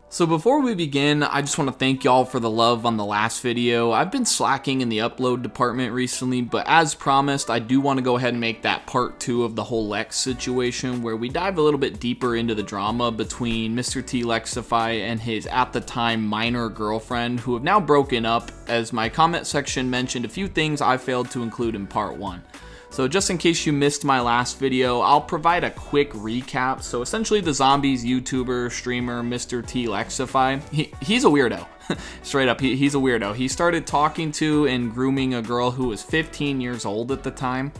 So before we begin, I just want to thank y'all for the love on the last video. I've been slacking in the upload department recently, but as promised, I do want to go ahead and make that part 2 of the whole Lex situation, where we dive a little bit deeper into the drama between Mrtlexify and his at the time minor girlfriend, who have now broken up, as my comment section mentioned a few things I failed to include in part 1. So just in case you missed my last video, I'll provide a quick recap. So essentially the zombies YouTuber, streamer, Mrtlexify, he's a weirdo. Straight up, he's a weirdo. He started talking to and grooming a girl who was 15 years old at the time.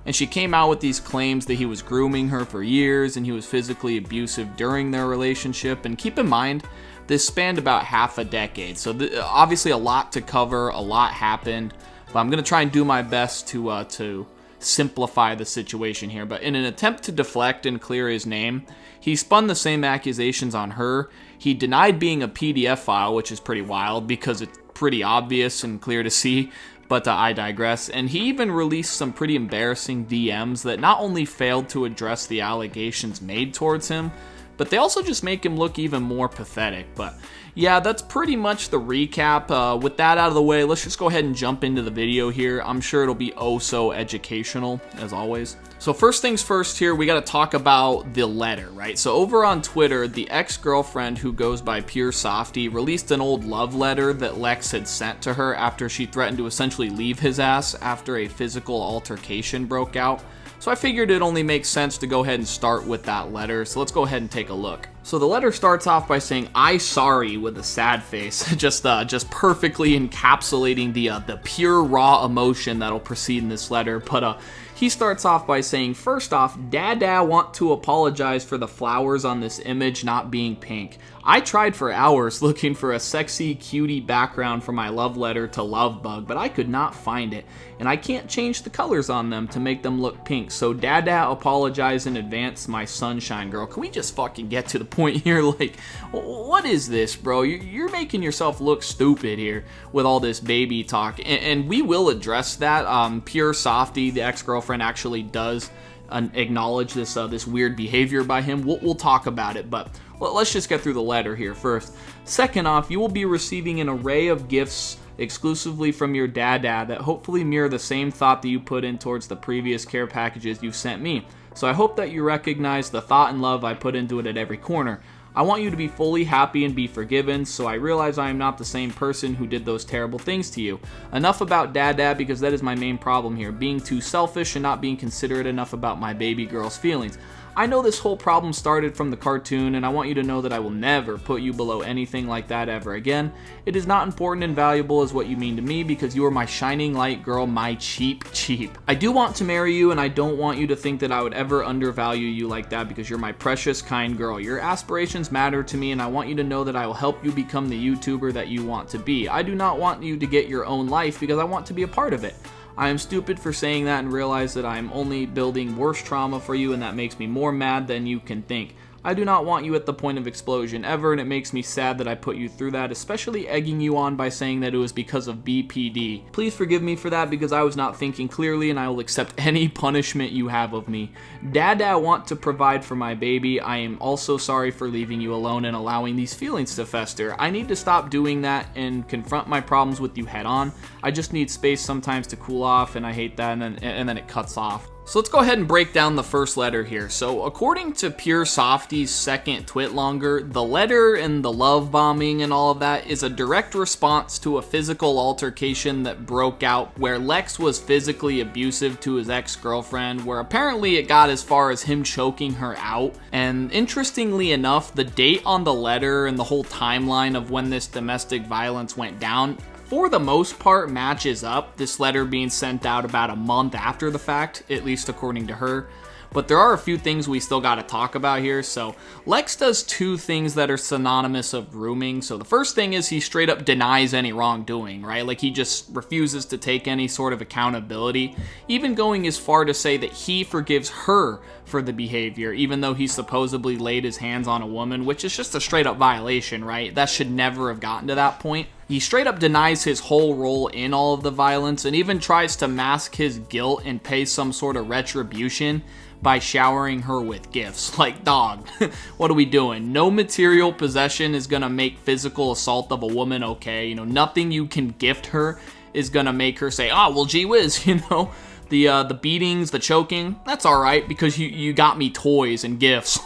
And she came out with these claims that he was grooming her for years and he was physically abusive during their relationship. And keep in mind, this spanned about half a decade. So obviously a lot to cover, a lot happened. But I'm going to try and do my best to simplify the situation here, but in an attempt to deflect and clear his name, he spun the same accusations on her. He denied being a PDF file, which is pretty wild because it's pretty obvious and clear to see, but I digress. And he even released some pretty embarrassing DMs that not only failed to address the allegations made towards him, but they also just make him look even more pathetic. But yeah, that's pretty much the recap. With that out of the way, let's just go ahead and jump into the video here. I'm sure it'll be oh so educational, as always. So first things first here, we got to talk about the letter, right? So over on Twitter, the ex-girlfriend who goes by Pure Softy released an old love letter that Lex had sent to her after she threatened to essentially leave his ass after a physical altercation broke out. So I figured it only makes sense to go ahead and start with that letter. So let's go ahead and take a look. So the letter starts off by saying, "I sorry," with a sad face, just perfectly encapsulating the pure raw emotion that'll precede in this letter. But he starts off by saying, "First off, Dada want to apologize for the flowers on this image not being pink. I tried for hours looking for a sexy cutie background for my love letter to Lovebug, but I could not find it, and I can't change the colors on them to make them look pink, so Dada apologize in advance, my sunshine girl." Can we just fucking get to the point here? Like, what is this, bro? You're making yourself look stupid here with all this baby talk, and we will address that. Pure Softy, the ex-girlfriend, actually does acknowledge this weird behavior by him. We'll talk about it, but let's just get through the letter here first. Second off, you will be receiving an array of gifts exclusively from your dada that hopefully mirror the same thought that you put in towards the previous care packages you've sent me. So I hope that you recognize the thought and love I put into it at every corner. I want you to be fully happy and be forgiven, so I realize I am not the same person who did those terrible things to you. Enough about Dada, because that is my main problem here, being too selfish and not being considerate enough about my baby girl's feelings. I know this whole problem started from the cartoon, and I want you to know that I will never put you below anything like that ever again. It is not important and valuable as what you mean to me, because you are my shining light girl, my cheap. I do want to marry you, and I don't want you to think that I would ever undervalue you like that, because you're my precious, kind girl. Your aspirations matter to me, and I want you to know that I will help you become the YouTuber that you want to be. I do not want you to get your own life, because I want to be a part of it. I am stupid for saying that and realize that I am only building worse trauma for you, and that makes me more mad than you can think. I do not want you at the point of explosion ever, and it makes me sad that I put you through that, especially egging you on by saying that it was because of BPD. Please forgive me for that, because I was not thinking clearly, and I will accept any punishment you have of me. Dada want to provide for my baby. I am also sorry for leaving you alone and allowing these feelings to fester. I need to stop doing that and confront my problems with you head on. I just need space sometimes to cool off, and I hate that, and then it cuts off. So let's go ahead and break down the first letter here. So according to Pure Softy's second twitlonger, the letter and the love bombing and all of that is a direct response to a physical altercation that broke out where Lex was physically abusive to his ex-girlfriend, where apparently it got as far as him choking her out. And interestingly enough, the date on the letter and the whole timeline of when this domestic violence went down for the most part matches up, this letter being sent out about a month after the fact, at least according to her. But there are a few things we still got to talk about here. So Lex does two things that are synonymous of grooming. So the first thing is he straight up denies any wrongdoing, right? Like he just refuses to take any sort of accountability, even going as far to say that he forgives her for the behavior, even though he supposedly laid his hands on a woman, which is just a straight up violation, right? That should never have gotten to that point. He straight up denies his whole role in all of the violence and even tries to mask his guilt and pay some sort of retribution by showering her with gifts. Like, dog, what are we doing? No material possession is gonna make physical assault of a woman okay. You know, nothing you can gift her is gonna make her say, oh, well, gee whiz, you know? The beatings, the choking, that's all right because you got me toys and gifts.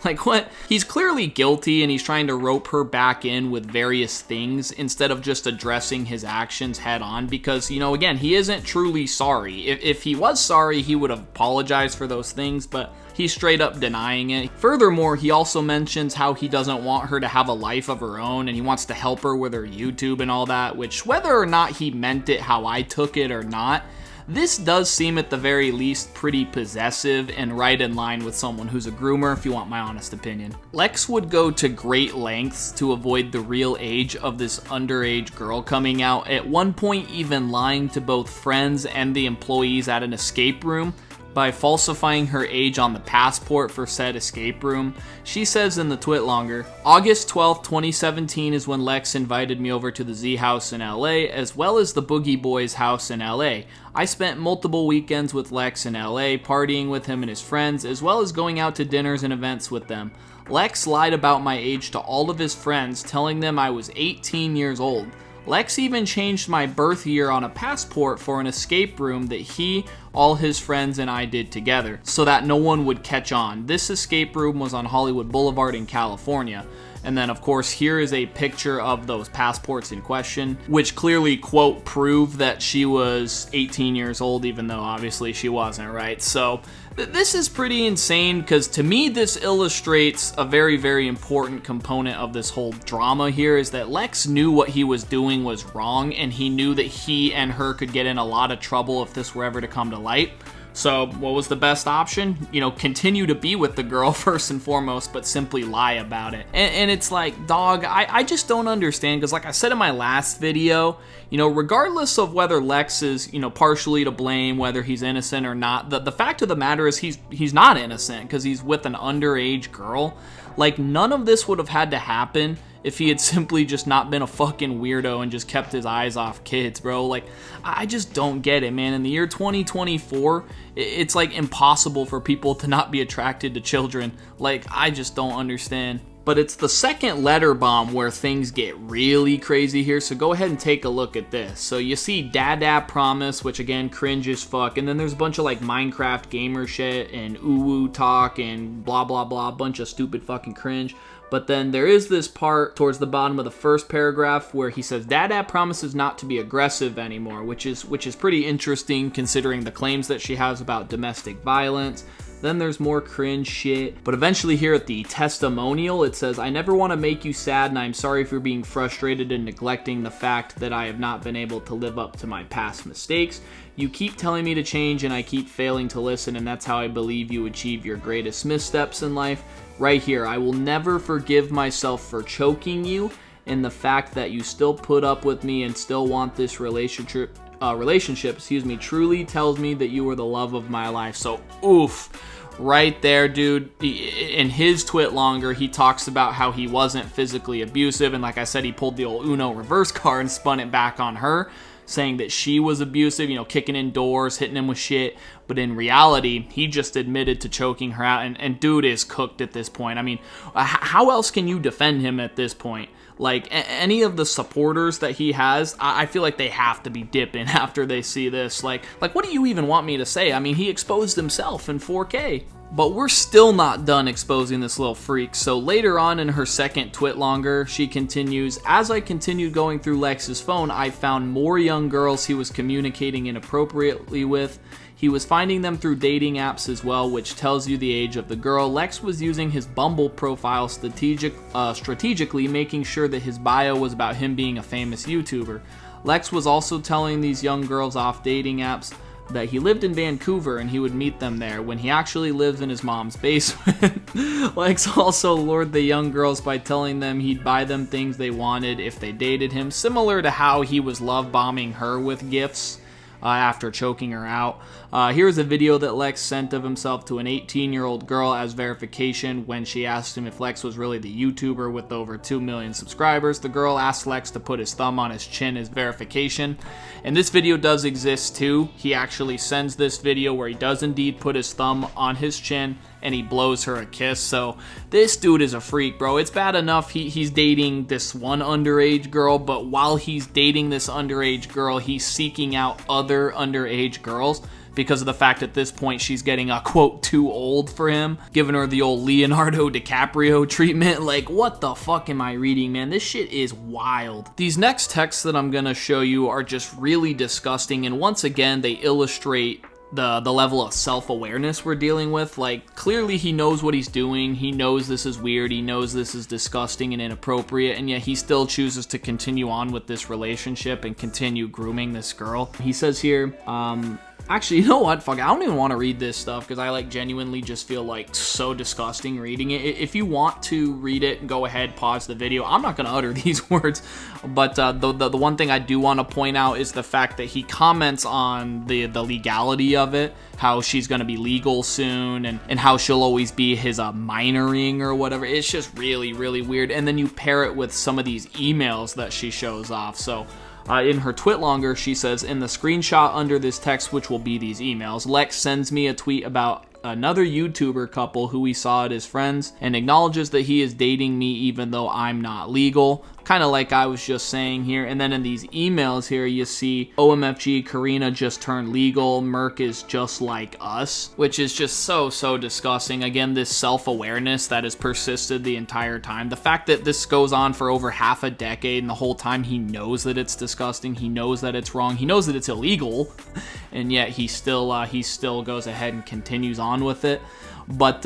like what? He's clearly guilty and he's trying to rope her back in with various things instead of just addressing his actions head on because, you know, again, he isn't truly sorry. If he was sorry, he would have apologized for those things, but he's straight up denying it. Furthermore, he also mentions how he doesn't want her to have a life of her own and he wants to help her with her YouTube and all that, which whether or not he meant it how I took it or not, this does seem at the very least pretty possessive and right in line with someone who's a groomer, if you want my honest opinion. Lex would go to great lengths to avoid the real age of this underage girl coming out, at one point even lying to both friends and the employees at an escape room by falsifying her age on the passport for said escape room. She says in the Twitlonger, August 12th, 2017 is when Lex invited me over to the Z house in LA, as well as the Boogie Boys house in LA. I spent multiple weekends with Lex in LA, partying with him and his friends, as well as going out to dinners and events with them. Lex lied about my age to all of his friends, telling them I was 18 years old. Lex even changed my birth year on a passport for an escape room that he, all his friends, and I did together, so that no one would catch on. This escape room was on Hollywood Boulevard in California. And then, of course, here is a picture of those passports in question, which clearly, quote, prove that she was 18 years old, even though obviously she wasn't, right? So this is pretty insane because to me, this illustrates a very, very important component of this whole drama here is that Lex knew what he was doing was wrong, and he knew that he and her could get in a lot of trouble if this were ever to come to light. So what was the best option? You know, continue to be with the girl first and foremost, but simply lie about it. And it's like, dog, I just don't understand because like I said in my last video, you know, regardless of whether Lex is, you know, partially to blame, whether he's innocent or not, the fact of the matter is he's not innocent because he's with an underage girl. Like, none of this would have had to happen if he had simply just not been a fucking weirdo and just kept his eyes off kids, bro. Like, I just don't get it, man. In the year 2024, it's like impossible for people to not be attracted to children. Like, I just don't understand. But it's the second letter bomb where things get really crazy here, so go ahead and take a look at this. So you see Dada Promise, which again, cringe as fuck, and then there's a bunch of like Minecraft gamer shit and ooh-woo talk and blah blah blah, a bunch of stupid fucking cringe. But then there is this part towards the bottom of the first paragraph where he says Dada promises not to be aggressive anymore, which is pretty interesting considering the claims that she has about domestic violence. Then there's more cringe shit. But eventually here at the testimonial, it says, I never want to make you sad and I'm sorry for being frustrated and neglecting the fact that I have not been able to live up to my past mistakes. You keep telling me to change and I keep failing to listen, and that's how I believe you achieve your greatest missteps in life. Right here, I will never forgive myself for choking you, and the fact that you still put up with me and still want this relationship, truly tells me that you are the love of my life. So, oof. Right there, dude. In his Twitlonger, he talks about how he wasn't physically abusive, and like I said, he pulled the old Uno reverse card and spun it back on her, saying that she was abusive, you know, kicking in doors, hitting him with shit. But in reality, he just admitted to choking her out, and dude is cooked at this point. I mean, how else can you defend him at this point? Like, any of the supporters that he has, I feel like they have to be dipping after they see this. Like, what do you even want me to say? I mean, he exposed himself in 4K. But we're still not done exposing this little freak. So later on in her second Twitlonger, she continues, as I continued going through Lex's phone, I found more young girls he was communicating inappropriately with. He was finding them through dating apps as well, which tells you the age of the girl. Lex was using his Bumble profile strategically, making sure that his bio was about him being a famous YouTuber. Lex was also telling these young girls off dating apps that he lived in Vancouver and he would meet them there when he actually lives in his mom's basement. Lex also lured the young girls by telling them he'd buy them things they wanted if they dated him, similar to how he was love bombing her with gifts. after choking her out. Here's a video that Lex sent of himself to an 18-year-old girl as verification when she asked him if Lex was really the YouTuber with over 2 million subscribers. The girl asked Lex to put his thumb on his chin as verification. And this video does exist too. He actually sends this video where he does indeed put his thumb on his chin and he blows her a kiss. So this dude is a freak, bro. It's bad enough he's dating this one underage girl, but while he's dating this underage girl, he's seeking out other underage girls because of the fact at this point she's getting a quote too old for him, giving her the old Leonardo DiCaprio treatment. Like, what the fuck am I reading, man? This shit is wild. These next texts that I'm gonna show you are just really disgusting, and once again they illustrate the level of self-awareness we're dealing with. Like, clearly he knows what he's doing, he knows this is weird, he knows this is disgusting and inappropriate, and yet he still chooses to continue on with this relationship and continue grooming this girl. He says here, actually, you know what? Fuck, I don't even want to read this stuff because I like genuinely just feel like so disgusting reading it. If you want to read it, go ahead, pause the video. I'm not going to utter these words, but the one thing I do want to point out is the fact that he comments on the legality of it, how she's going to be legal soon, and how she'll always be his minoring or whatever. It's just really, really weird. And then you pair it with some of these emails that she shows off. So in her tweet longer, she says, in the screenshot under this text, which will be these emails, Lex sends me a tweet about another YouTuber couple who he saw at his friends and acknowledges that he is dating me even though I'm not legal. Kind of like I was just saying here. And then in these emails here, you see OMFG, Karina just turned legal, Merc is just like us, which is just so disgusting. Again, this self-awareness that has persisted the entire time. The fact that this goes on for over half a decade and the whole time he knows that it's disgusting, he knows that it's wrong, he knows that it's illegal, and yet he still goes ahead and continues on with it. But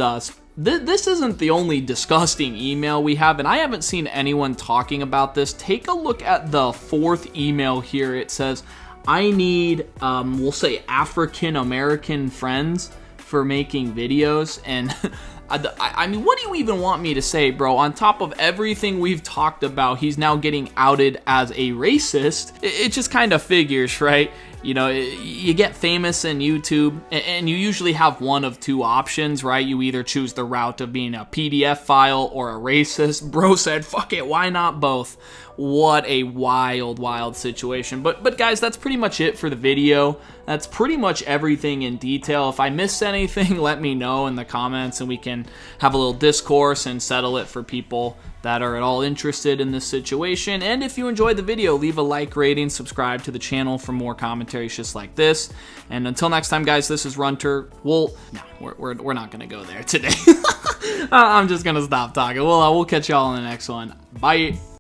this isn't the only disgusting email we have, and I haven't seen anyone talking about this. Take a look at the fourth email here. It says, I need, we'll say African American friends for making videos. And I mean, what do you even want me to say, bro? On top of everything we've talked about, he's now getting outed as a racist. It just kind of figures, right? You know, you get famous in YouTube, and you usually have one of two options, right? You either choose the route of being a PDF file or a racist. Bro said, fuck it, why not both? What a wild situation. But guys, that's pretty much it for the video. That's pretty much everything in detail. If I missed anything, let me know in the comments, and we can have a little discourse and settle it for people that are at all interested in this situation. And if you enjoyed the video, leave a like, rating, subscribe to the channel for more commentaries just like this. And until next time, guys, this is Runter. No, we're not gonna go there today. I'm just gonna stop talking. We'll catch y'all in the next one. Bye.